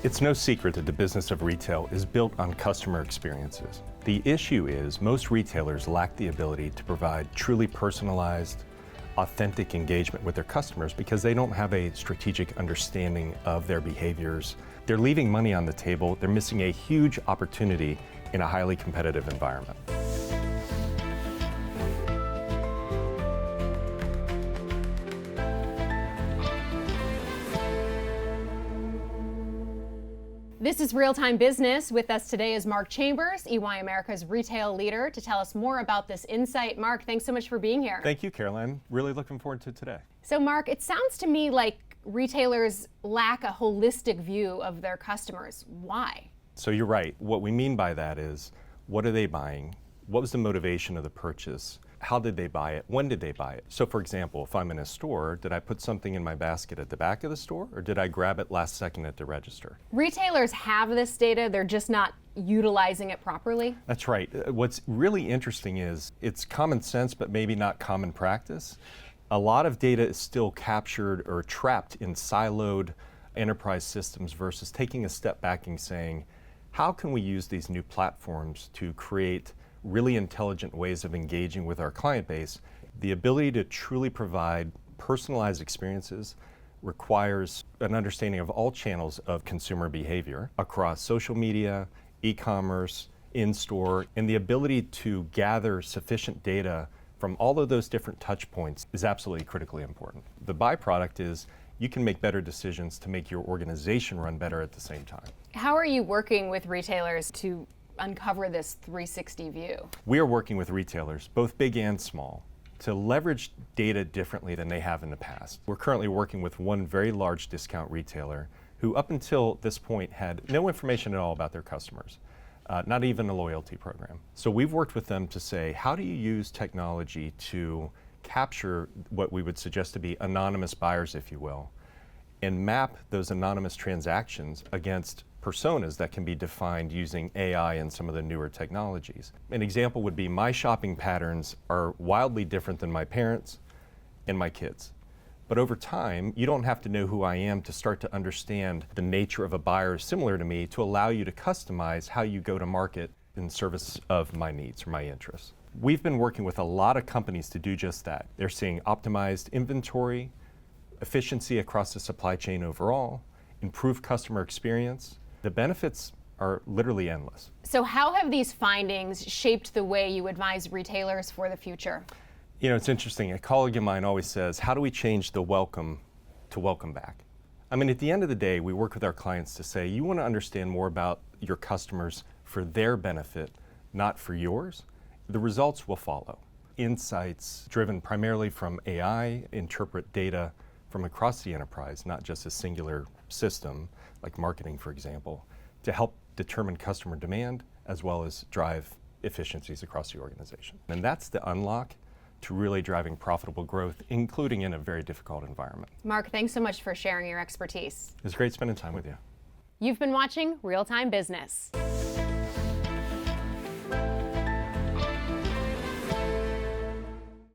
It's no secret that the business of retail is built on customer experiences. The issue is most retailers lack the ability to provide truly personalized, authentic engagement with their customers because they don't have a strategic understanding of their behaviors. They're leaving money on the table. They're missing a huge opportunity in a highly competitive environment. This is Real Time Business. With us today is Mark Chambers, EY America's retail leader, to tell us more about this insight. Mark, thanks so much for being here. Thank you, Caroline. Really looking forward to today. So Mark, it sounds to me like retailers lack a holistic view of their customers. Why? So you're right. What we mean by that is, what are they buying? What was the motivation of the purchase? How did they buy it? When did they buy it? So for example, if I'm in a store, did I put something in my basket at the back of the store, or did I grab it last second at the register? Retailers have this data, they're just not utilizing it properly? That's right. What's really interesting is it's common sense, but maybe not common practice. A lot of data is still captured or trapped in siloed enterprise systems versus taking a step back and saying, how can we use these new platforms to create really intelligent ways of engaging with our client base? The ability to truly provide personalized experiences requires an understanding of all channels of consumer behavior across social media, e-commerce, in-store, and the ability to gather sufficient data from all of those different touch points is absolutely critically important. The byproduct is you can make better decisions to make your organization run better at the same time. How are you working with retailers to uncover this 360 view? We are working with retailers, both big and small, to leverage data differently than they have in the past. We're currently working with one very large discount retailer who up until this point had no information at all about their customers, not even a loyalty program. So we've worked with them to say, how do you use technology to capture what we would suggest to be anonymous buyers, if you will, and map those anonymous transactions against personas that can be defined using AI and some of the newer technologies. An example would be my shopping patterns are wildly different than my parents and my kids. But over time, you don't have to know who I am to start to understand the nature of a buyer similar to me to allow you to customize how you go to market in service of my needs or my interests. We've been working with a lot of companies to do just that. They're seeing optimized inventory, efficiency across the supply chain overall, improved customer experience. The benefits are literally endless. So how have these findings shaped the way you advise retailers for the future? You know, it's interesting. A colleague of mine always says, how do we change the welcome to welcome back? I mean, at the end of the day, we work with our clients to say, you want to understand more about your customers for their benefit, not for yours. The results will follow. Insights driven primarily from AI interpret data from across the enterprise, not just a singular system, like marketing, for example, to help determine customer demand as well as drive efficiencies across the organization. And that's the unlock to really driving profitable growth, including in a very difficult environment. Mark, thanks so much for sharing your expertise. It's great spending time with you. You've been watching Real Time Business.